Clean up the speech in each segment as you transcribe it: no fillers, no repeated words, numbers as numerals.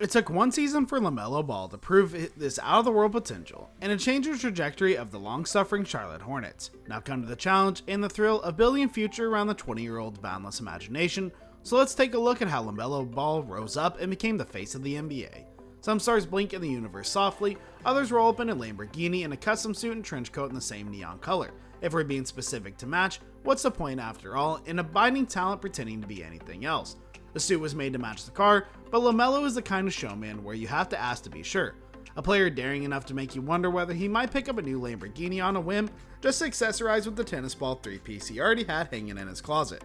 It took one season for Lamelo Ball to prove this out-of-the-world potential, and to change the trajectory of the long-suffering Charlotte Hornets. Now come to the challenge and the thrill of building a future around the 20-year-old's boundless imagination, so let's take a look at how Lamelo Ball rose up and became the face of the NBA. Some stars blink in the universe softly, others roll up in a Lamborghini in a custom suit and trench coat in the same neon color. If we're being specific to match, what's the point after all in a binding talent pretending to be anything else? The suit was made to match the car, but Lamelo is the kind of showman where you have to ask to be sure. A player daring enough to make you wonder whether he might pick up a new Lamborghini on a whim, just to accessorize with the tennis ball 3-piece he already had hanging in his closet.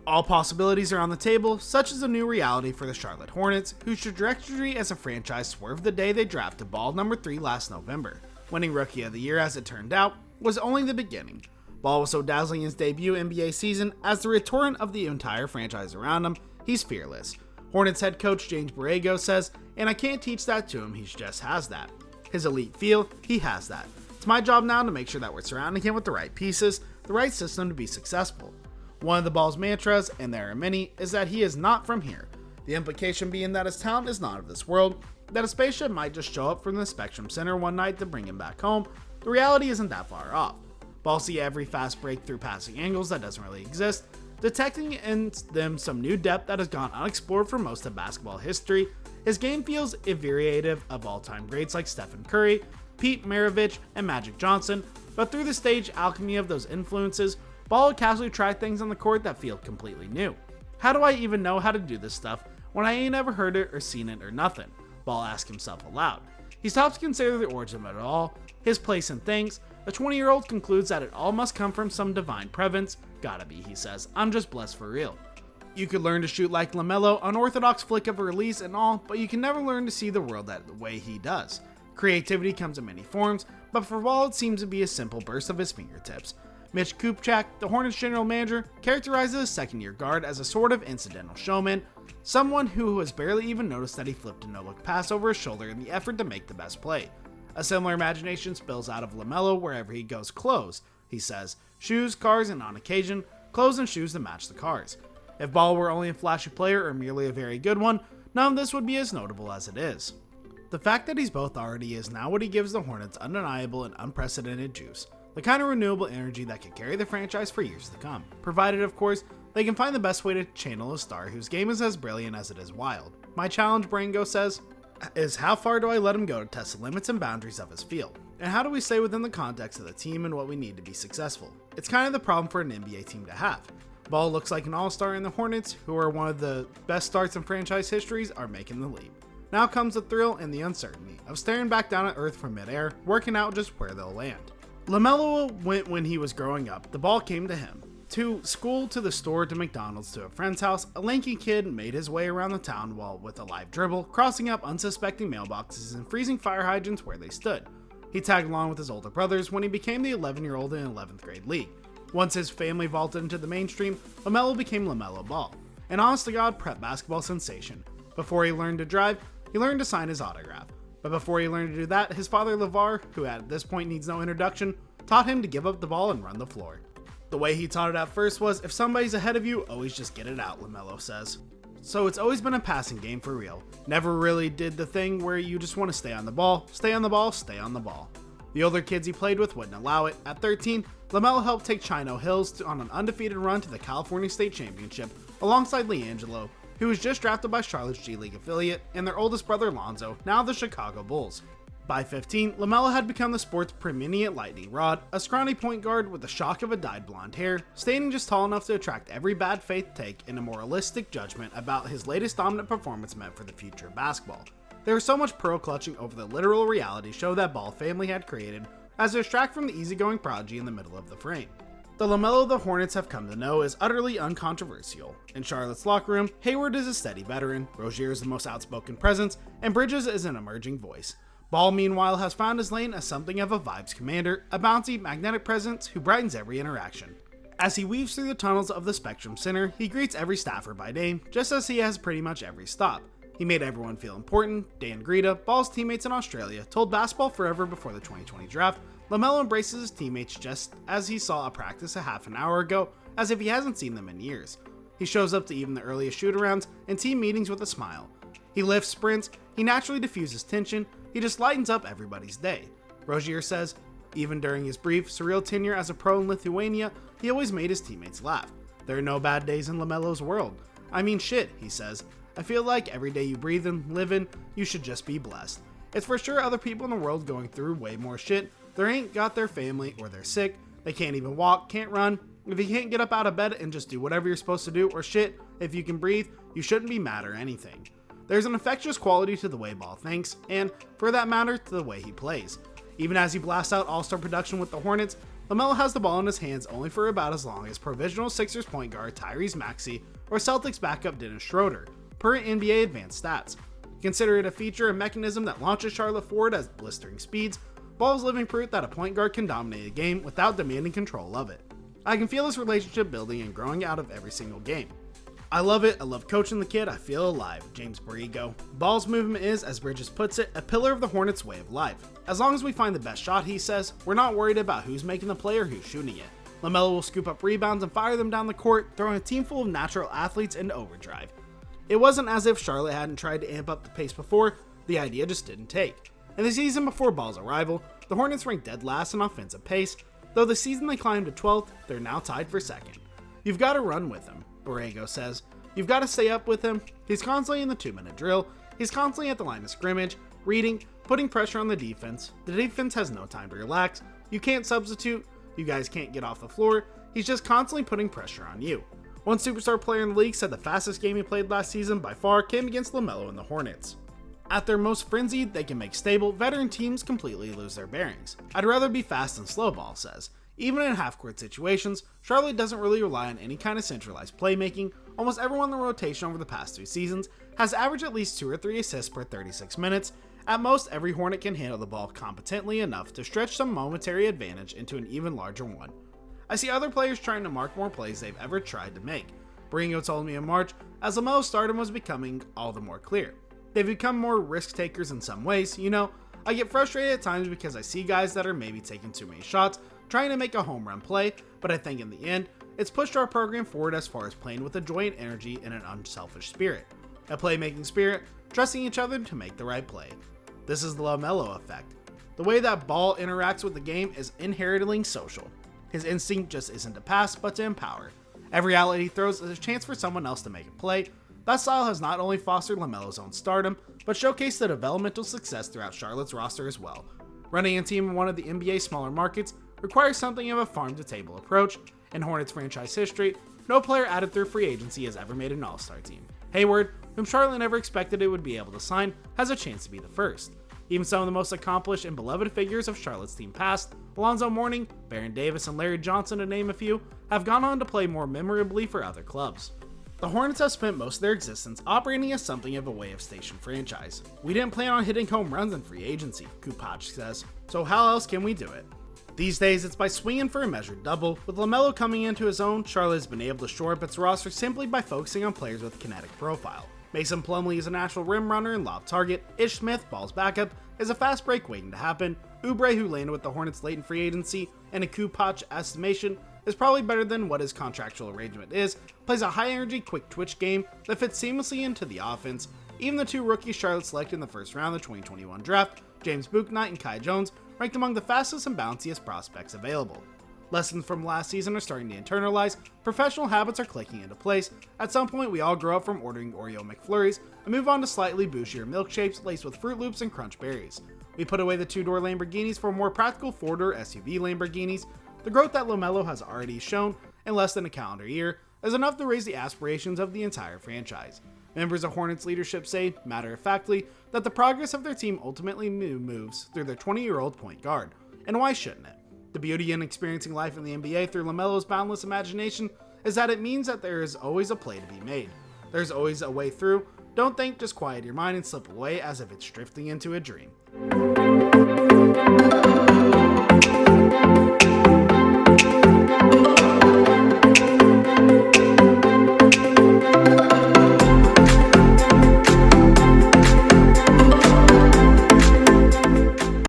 All possibilities are on the table, such as a new reality for the Charlotte Hornets, whose trajectory as a franchise swerved the day they drafted Ball number 3 last November. Winning Rookie of the Year, as it turned out, was only the beginning. Ball was so dazzling in his debut NBA season, as the retortant of the entire franchise around him, he's fearless. Hornets head coach James Borrego says, and I can't teach that to him, he just has that. His elite feel, he has that. It's my job now to make sure that we're surrounding him with the right pieces, the right system to be successful. One of the Ball's mantras, and there are many, is that he is not from here. The implication being that his talent is not of this world, that a spaceship might just show up from the Spectrum Center one night to bring him back home. The reality isn't that far off. Ball see every fast break through passing angles that doesn't really exist, detecting in them some new depth that has gone unexplored for most of basketball history. His game feels infuriative of all-time greats like Stephen Curry, Pete Maravich, and Magic Johnson, but through the stage alchemy of those influences, Ball would casually try things on the court that feel completely new. How do I even know how to do this stuff when I ain't ever heard it or seen it or nothing? Ball asked himself aloud. He stops to consider the origin of it all, his place in things. The 20-year-old concludes that it all must come from some divine presence. Gotta be, he says. I'm just blessed for real. You could learn to shoot like Lamelo, unorthodox flick of a release and all, but you can never learn to see the world that the way he does. Creativity comes in many forms, but for Ball it seems to be a simple burst of his fingertips. Mitch Kupchak, the Hornets general manager, characterizes his second-year guard as a sort of incidental showman, someone who has barely even noticed that he flipped a no-look pass over his shoulder in the effort to make the best play. A similar imagination spills out of Lamelo wherever he goes. Clothes, he says. Shoes, cars, and on occasion, clothes and shoes to match the cars. If Ball were only a flashy player or merely a very good one, none of this would be as notable as it is. The fact that he's both already is now what he gives the Hornets undeniable and unprecedented juice. The kind of renewable energy that could carry the franchise for years to come, provided, of course, they can find the best way to channel a star whose game is as brilliant as it is wild. My challenge, Brango says, is how far do I let him go to test the limits and boundaries of his field? And how do we stay within the context of the team and what we need to be successful? It's kind of the problem for an NBA team to have. Ball looks like an all-star, and the Hornets, who are one of the best starts in franchise histories, are making the leap. Now comes the thrill and the uncertainty of staring back down at Earth from midair, working out just where they'll land. Lamelo went when he was growing up. The ball came to him. To school, to the store, to McDonald's, to a friend's house, a lanky kid made his way around the town while with a live dribble, crossing up unsuspecting mailboxes and freezing fire hydrants where they stood. He tagged along with his older brothers when he became the 11-year-old in 11th grade league. Once his family vaulted into the mainstream, Lamelo became Lamelo Ball, an honest-to-God prep basketball sensation. Before he learned to drive, he learned to sign his autograph. But before he learned to do that, his father LeVar, who at this point needs no introduction, taught him to give up the ball and run the floor. The way he taught it at first was, if somebody's ahead of you, always just get it out, Lamelo says. So it's always been a passing game for real. Never really did the thing where you just want to stay on the ball, stay on the ball, stay on the ball. The older kids he played with wouldn't allow it. At 13, Lamelo helped take Chino Hills on an undefeated run to the California State Championship alongside LiAngelo, who was just drafted by Charlotte's G League affiliate, and their oldest brother Lonzo, now the Chicago Bulls. By 15, Lamelo had become the sport's preeminent lightning rod, a scrawny point guard with the shock of a dyed blonde hair, standing just tall enough to attract every bad faith take and a moralistic judgment about his latest dominant performance meant for the future of basketball. There was so much pearl clutching over the literal reality show that Ball family had created as a distract from the easygoing prodigy in the middle of the frame. The Lamelo the Hornets have come to know is utterly uncontroversial. In Charlotte's locker room, Hayward is a steady veteran, Rozier is the most outspoken presence, and Bridges is an emerging voice. Ball, meanwhile, has found his lane as something of a vibes commander, a bouncy, magnetic presence who brightens every interaction. As he weaves through the tunnels of the Spectrum Center, he greets every staffer by name, just as he has pretty much every stop. He made everyone feel important. Dan Greta, Ball's teammates in Australia, told Basketball Forever before the 2020 draft, Lamelo embraces his teammates just as he saw a practice a half an hour ago, as if he hasn't seen them in years. He shows up to even the earliest shoot-arounds and team meetings with a smile. He lifts, sprints, he naturally diffuses tension, he just lightens up everybody's day. Rozier says, even during his brief, surreal tenure as a pro in Lithuania, he always made his teammates laugh. There are no bad days in Lamelo's world. I mean shit, he says. I feel like every day you breathe and live in, you should just be blessed. It's for sure other people in the world going through way more shit. They ain't got their family, or they're sick, they can't even walk, can't run. If you can't get up out of bed and just do whatever you're supposed to do, or shit, if you can breathe, you shouldn't be mad or anything. There's an infectious quality to the way Ball thinks, and, for that matter, to the way he plays. Even as he blasts out all-star production with the Hornets, Lamelo has the ball in his hands only for about as long as provisional Sixers point guard Tyrese Maxey or Celtics backup Dennis Schroeder, per NBA advanced stats. Consider it a feature and mechanism that launches Charlotte forward at blistering speeds. Ball is living proof that a point guard can dominate a game without demanding control of it. I can feel this relationship building and growing out of every single game. I love it, I love coaching the kid, I feel alive, James Borrego. Ball's movement is, as Bridges puts it, a pillar of the Hornets' way of life. As long as we find the best shot, he says, we're not worried about who's making the play or who's shooting it. Lamelo will scoop up rebounds and fire them down the court, throwing a team full of natural athletes into overdrive. It wasn't as if Charlotte hadn't tried to amp up the pace before, the idea just didn't take. In the season before Ball's arrival, the Hornets ranked dead last in offensive pace, though the season they climbed to 12th, they're now tied for second. You've got to run with him, Borrego says. You've got to stay up with him. He's constantly in the 2-minute drill. He's constantly at the line of scrimmage, reading, putting pressure on the defense. The defense has no time to relax. You can't substitute. You guys can't get off the floor. He's just constantly putting pressure on you. One superstar player in the league said the fastest game he played last season by far came against Lamelo and the Hornets. At their most frenzied, they can make stable, veteran teams completely lose their bearings. I'd rather be fast than slow, Ball says. Even in half-court situations, Charlotte doesn't really rely on any kind of centralized playmaking. Almost everyone in the rotation over the past 2 seasons has averaged at least 2 or 3 assists per 36 minutes. At most, every Hornet can handle the ball competently enough to stretch some momentary advantage into an even larger one. I see other players trying to mark more plays they've ever tried to make. Borrego told me in March, as Lamelo's stardom was becoming all the more clear. They've become more risk takers in some ways, you know. I get frustrated at times because I see guys that are maybe taking too many shots, trying to make a home run play, but I think in the end, it's pushed our program forward as far as playing with a joy and energy and an unselfish spirit. A playmaking spirit, trusting each other to make the right play. This is the Lamelo effect. The way that Ball interacts with the game is inherently social. His instinct just isn't to pass, but to empower. Every outlet he throws is a chance for someone else to make a play. That style has not only fostered Lamelo's own stardom, but showcased the developmental success throughout Charlotte's roster as well. Running a team in one of the NBA's smaller markets requires something of a farm-to-table approach. In Hornets franchise history, no player added through free agency has ever made an all-star team. Hayward, whom Charlotte never expected it would be able to sign, has a chance to be the first. Even some of the most accomplished and beloved figures of Charlotte's team past, Alonzo Mourning, Baron Davis, and Larry Johnson to name a few, have gone on to play more memorably for other clubs. The Hornets have spent most of their existence operating as something of a way of station franchise. We didn't plan on hitting home runs in free agency, Kupac says, so how else can we do it? These days, it's by swinging for a measured double. With Lamelo coming into his own, Charlotte has been able to shore up its roster simply by focusing on players with kinetic profile. Mason Plumlee is a natural rim runner and lob target. Ish Smith, Ball's backup, is a fast break waiting to happen. Oubre, who landed with the Hornets late in free agency, and a Kupac estimation, is probably better than what his contractual arrangement is, plays a high-energy, quick-twitch game that fits seamlessly into the offense. Even the 2 rookies Charlotte selected in the first round of the 2021 draft, James Bouknight and Kai Jones, ranked among the fastest and bounciest prospects available. Lessons from last season are starting to internalize, professional habits are clicking into place. At some point, we all grow up from ordering Oreo McFlurries and move on to slightly bougier milkshakes laced with Fruit Loops and Crunch Berries. We put away the 2-door Lamborghinis for more practical 4-door SUV Lamborghinis. The growth that Lamelo has already shown in less than a calendar year is enough to raise the aspirations of the entire franchise. Members of Hornets leadership say, matter-of-factly, that the progress of their team ultimately moves through their 20-year-old point guard. And why shouldn't it? The beauty in experiencing life in the NBA through Lamelo's boundless imagination is that it means that there is always a play to be made. There's always a way through. Don't think, just quiet your mind and slip away as if it's drifting into a dream.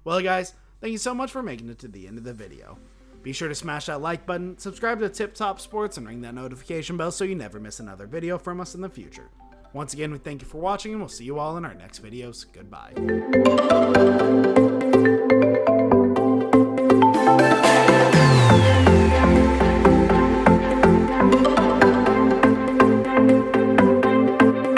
Well guys, thank you so much for making it to the end of the video. Be sure to smash that like button, subscribe to Tip Top Sports, and ring that notification bell so you never miss another video from us in the future. Once again, we thank you for watching, and we'll see you all in our next videos. Goodbye.